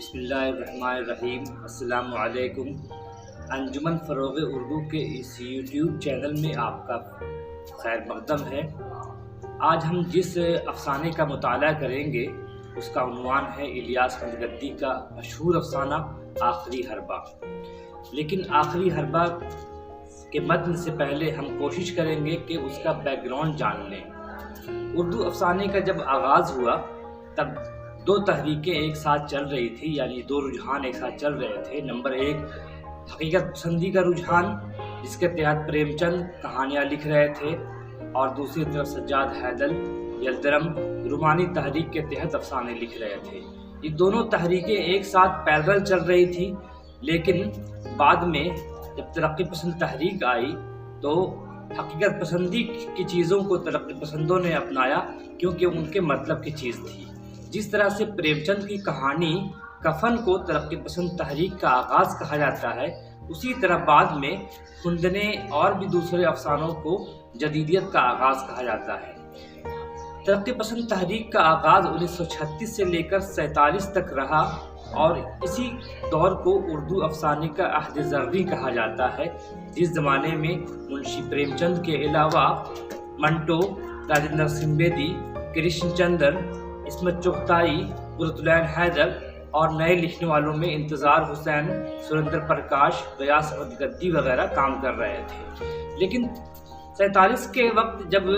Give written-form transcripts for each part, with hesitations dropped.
بسم اللہ الرحمن الرحیم۔ السلام علیکم۔ انجمن فروغ اردو کے اس یوٹیوب چینل میں آپ کا خیر مقدم ہے۔ آج ہم جس افسانے کا مطالعہ کریں گے اس کا عنوان ہے الیاس احمد گدی کا مشہور افسانہ آخری حربہ۔ لیکن آخری حربہ کے متن سے پہلے ہم کوشش کریں گے کہ اس کا بیک گراؤنڈ جان لیں۔ اردو افسانے کا جب آغاز ہوا تب دو تحریکیں ایک ساتھ چل رہی تھی، یعنی دو رجحان ایک ساتھ چل رہے تھے۔ نمبر ایک حقیقت پسندی کا رجحان، جس کے تحت پریم چند کہانیاں لکھ رہے تھے، اور دوسری طرف سجاد حیدر یلدرم رومانی تحریک کے تحت افسانے لکھ رہے تھے۔ یہ دونوں تحریکیں ایک ساتھ پیرل چل رہی تھی، لیکن بعد میں جب ترقی پسند تحریک آئی تو حقیقت پسندی کی چیزوں کو ترقی پسندوں نے اپنایا، کیونکہ ان کے مطلب کی چیز تھی۔ جس طرح سے پریم چند کی کہانی کفن کو ترقی پسند تحریک کا آغاز کہا جاتا ہے، اسی طرح بعد میں خندنے اور بھی دوسرے افسانوں کو جدیدیت کا آغاز کہا جاتا ہے۔ ترقی پسند تحریک کا آغاز 1936 سے لے کر 47 تک رہا، اور اسی دور کو اردو افسانے کا عہد زرعی کہا جاتا ہے، جس زمانے میں منشی پریم چند کے علاوہ منٹو، راجندر سنگھ بیدی، کرشن چندر، عصمت چغتائی، قرۃ العین حیدر اور نئے لکھنے والوں میں انتظار حسین، سریندر پرکاش، غیاث احمد گدی وغیرہ کام کر رہے تھے۔ لیکن 47 کے وقت جب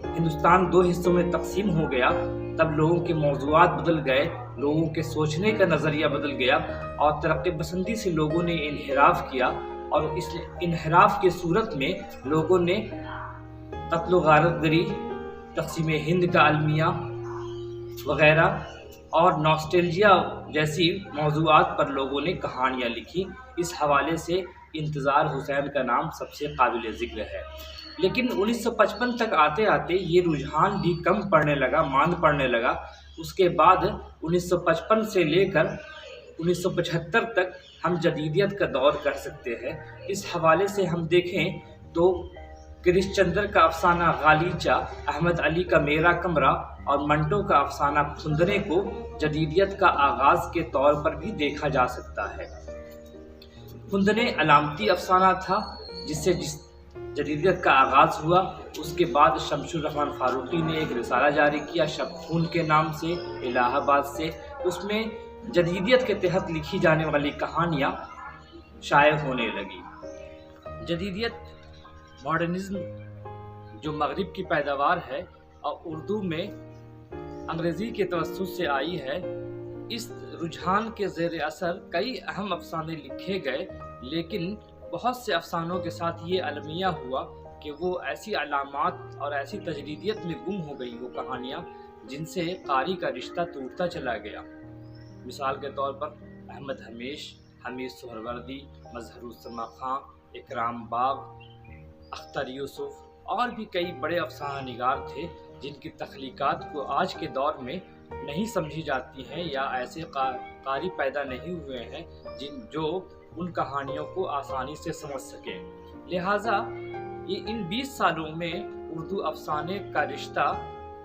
ہندوستان دو حصوں میں تقسیم ہو گیا، تب لوگوں کے موضوعات بدل گئے، لوگوں کے سوچنے کا نظریہ بدل گیا، اور ترقی پسندی سے لوگوں نے انحراف کیا، اور اس انحراف کی صورت میں لوگوں نے قتل و غارت گری، تقسیم ہند کا المیہ وغیرہ اور نوسٹیلجیا جیسی موضوعات پر لوگوں نے کہانیاں لکھی۔ اس حوالے سے انتظار حسین کا نام سب سے قابل ذکر ہے۔ لیکن 1955 تک آتے آتے یہ رجحان بھی کم پڑنے لگا، ماند پڑنے لگا۔ اس کے بعد 1955 سے لے کر 1975 تک ہم جدیدیت کا دور کر سکتے ہیں۔ اس حوالے سے ہم دیکھیں تو کرش چندر کا افسانہ غالیچہ، احمد علی کا میرا کمرہ اور منٹو کا افسانہ خندنے کو جدیدیت کا آغاز کے طور پر بھی دیکھا جا سکتا ہے۔ خندنے علامتی افسانہ تھا جس سے جدیدیت کا آغاز ہوا۔ اس کے بعد شمس الرحمن فاروقی نے ایک رسالہ جاری کیا شب خون کے نام سے، الہ آباد سے۔ اس میں جدیدیت کے تحت لکھی جانے والی کہانیاں شائع ہونے لگی۔ جدیدیت، ماڈرنزم، جو مغرب کی پیداوار ہے اور اردو میں انگریزی کے توسط سے آئی ہے، اس رجحان کے زیر اثر کئی اہم افسانے لکھے گئے، لیکن بہت سے افسانوں کے ساتھ یہ المیہ ہوا کہ وہ ایسی علامات اور ایسی تجدیدیت میں گم ہو گئی وہ کہانیاں، جن سے قاری کا رشتہ ٹوٹتا چلا گیا۔ مثال کے طور پر احمد ہمیش، حمید سہروردی، مظہر السما خاں، اکرام باغ، اختر یوسف اور بھی کئی بڑے افسانہ نگار تھے جن کی تخلیقات کو آج کے دور میں نہیں سمجھی جاتی ہیں، یا ایسے قاری پیدا نہیں ہوئے ہیں جو ان کہانیوں کو آسانی سے سمجھ سکیں۔ لہٰذا ان 20 سالوں میں اردو افسانے کا رشتہ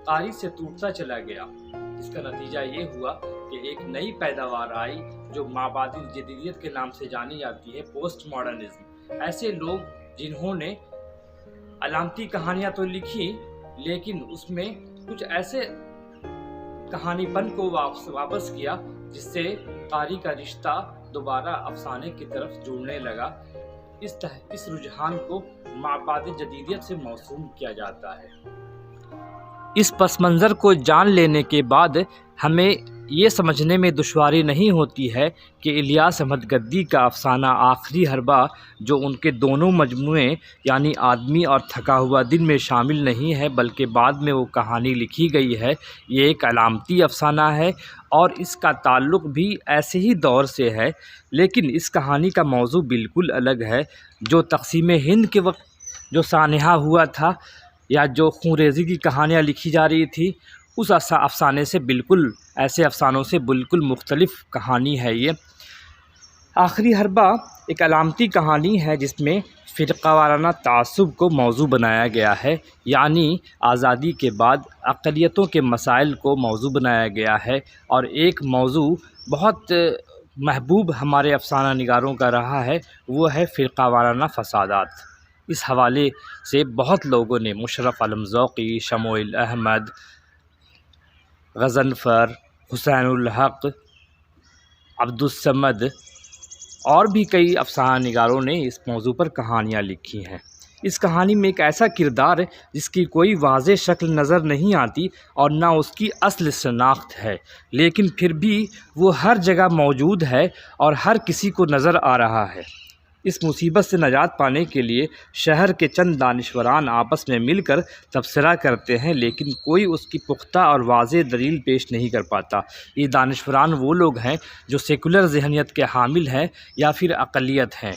قاری سے ٹوٹتا چلا گیا۔ اس کا نتیجہ یہ ہوا کہ ایک نئی پیداوار آئی جو مابعد جدیدیت کے نام سے جانی جاتی ہے، پوسٹ ماڈرنزم۔ ایسے لوگ جنہوں نے علامتی کہانیاں تو لکھی، لیکن اس میں کچھ ایسے کہانی پن کو واپس کیا جس سے قاری کا رشتہ دوبارہ افسانے کی طرف جڑنے لگا۔ اس رجحان کو مابعد جدیدیت سے موسوم کیا جاتا ہے۔ اس پس منظر کو جان لینے کے بعد ہمیں یہ سمجھنے میں دشواری نہیں ہوتی ہے کہ الیاس احمد گدی کا افسانہ آخری حربہ، جو ان کے دونوں مجموعے یعنی آدمی اور تھکا ہوا دن میں شامل نہیں ہے بلکہ بعد میں وہ کہانی لکھی گئی ہے، یہ ایک علامتی افسانہ ہے، اور اس کا تعلق بھی ایسے ہی دور سے ہے۔ لیکن اس کہانی کا موضوع بالکل الگ ہے۔ جو تقسیم ہند کے وقت جو سانحہ ہوا تھا، یا جو خونریزی کی کہانیاں لکھی جا رہی تھی، اس افسانے سے بالکل، ایسے افسانوں سے بالکل مختلف کہانی ہے یہ۔ آخری حربہ ایک علامتی کہانی ہے جس میں فرقہ وارانہ تعصب کو موضوع بنایا گیا ہے، یعنی آزادی کے بعد اقلیتوں کے مسائل کو موضوع بنایا گیا ہے، اور ایک موضوع بہت محبوب ہمارے افسانہ نگاروں کا رہا ہے، وہ ہے فرقہ وارانہ فسادات۔ اس حوالے سے بہت لوگوں نے مشرف عالم ذوقی، شموئیل احمد، غضنفر، حسین الحق، عبدالصمد اور بھی کئی افسانہ نگاروں نے اس موضوع پر کہانیاں لکھی ہیں۔ اس کہانی میں ایک ایسا کردار جس کی کوئی واضح شکل نظر نہیں آتی اور نہ اس کی اصل شناخت ہے، لیکن پھر بھی وہ ہر جگہ موجود ہے اور ہر کسی کو نظر آ رہا ہے۔ اس مصیبت سے نجات پانے کے لیے شہر کے چند دانشوران آپس میں مل کر تبصرہ کرتے ہیں، لیکن کوئی اس کی پختہ اور واضح دلیل پیش نہیں کر پاتا۔ یہ دانشوران وہ لوگ ہیں جو سیکولر ذہنیت کے حامل ہیں یا پھر اقلیت ہیں،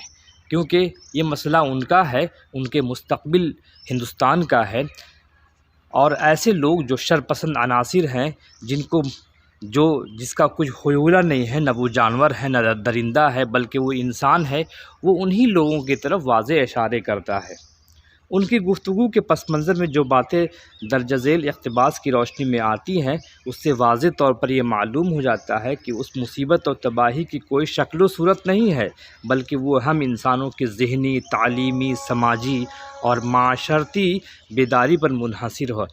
کیونکہ یہ مسئلہ ان کا ہے، ان کے مستقبل ہندوستان کا ہے، اور ایسے لوگ جو شرپسند عناصر ہیں جس کا کچھ حیولہ نہیں ہے، نہ وہ جانور ہے نہ درندہ ہے بلکہ وہ انسان ہے، وہ انہی لوگوں کی طرف واضح اشارے کرتا ہے۔ ان کی گفتگو کے پس منظر میں جو باتیں درج ذیل اقتباس کی روشنی میں آتی ہیں، اس سے واضح طور پر یہ معلوم ہو جاتا ہے کہ اس مصیبت اور تباہی کی کوئی شکل و صورت نہیں ہے، بلکہ وہ ہم انسانوں کی ذہنی، تعلیمی، سماجی اور معاشرتی بیداری پر منحصر ہے۔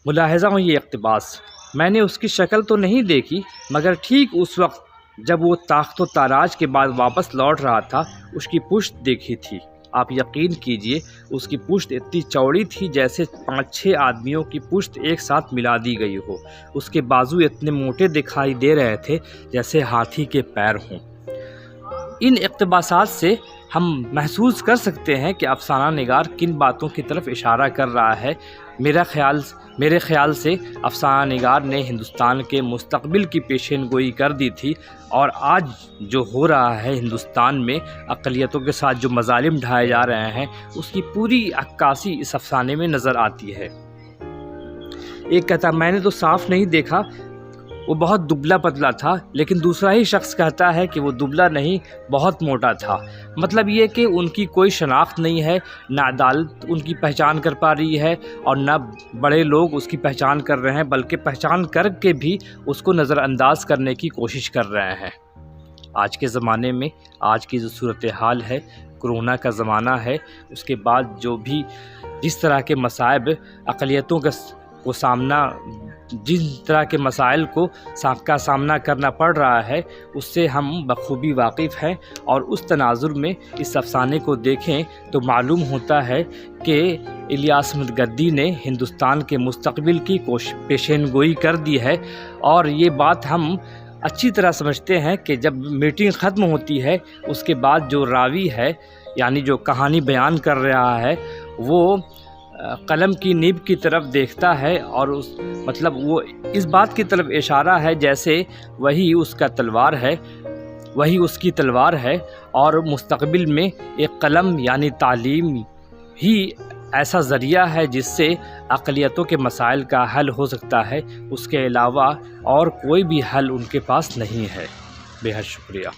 ملاحظہ ہو یہ اقتباس، میں نے اس کی شکل تو نہیں دیکھی، مگر ٹھیک اس وقت جب وہ تاخت و تاراج کے بعد واپس لوٹ رہا تھا، اس کی پشت دیکھی تھی۔ آپ یقین کیجئے اس کی پشت اتنی چوڑی تھی جیسے 5-6 آدمیوں کی پشت ایک ساتھ ملا دی گئی ہو۔ اس کے بازو اتنے موٹے دکھائی دے رہے تھے جیسے ہاتھی کے پیر ہوں۔ ان اقتباسات سے ہم محسوس کر سکتے ہیں کہ افسانہ نگار کن باتوں کی طرف اشارہ کر رہا ہے۔ میرے خیال سے افسانہ نگار نے ہندوستان کے مستقبل کی پیشین گوئی کر دی تھی، اور آج جو ہو رہا ہے ہندوستان میں اقلیتوں کے ساتھ جو مظالم ڈھائے جا رہے ہیں، اس کی پوری عکاسی اس افسانے میں نظر آتی ہے۔ ایک کہتا میں نے تو صاف نہیں دیکھا، وہ بہت دبلا پتلا تھا، لیکن دوسرا ہی شخص کہتا ہے کہ وہ دبلا نہیں، بہت موٹا تھا۔ مطلب یہ کہ ان کی کوئی شناخت نہیں ہے، نہ عدالت ان کی پہچان کر پا رہی ہے اور نہ بڑے لوگ اس کی پہچان کر رہے ہیں، بلکہ پہچان کر کے بھی اس کو نظر انداز کرنے کی کوشش کر رہے ہیں۔ آج کے زمانے میں آج کی جو صورتحال ہے، کرونا کا زمانہ ہے، اس کے بعد جس طرح کے مصائب اقلیتوں کو جن طرح کے مسائل کا سامنا کرنا پڑ رہا ہے، اس سے ہم بخوبی واقف ہیں، اور اس تناظر میں اس افسانے کو دیکھیں تو معلوم ہوتا ہے کہ الیاس احمد گدی نے ہندوستان کے مستقبل کی پیشین گوئی کر دی ہے، اور یہ بات ہم اچھی طرح سمجھتے ہیں کہ جب میٹنگ ختم ہوتی ہے، اس کے بعد جو راوی ہے، یعنی جو کہانی بیان کر رہا ہے، وہ قلم کی نیب کی طرف دیکھتا ہے، اور وہ اس بات کی طرف اشارہ ہے جیسے وہی اس کی تلوار ہے، اور مستقبل میں ایک قلم یعنی تعلیم ہی ایسا ذریعہ ہے جس سے اقلیتوں کے مسائل کا حل ہو سکتا ہے۔ اس کے علاوہ اور کوئی بھی حل ان کے پاس نہیں ہے۔ بے حد شکریہ۔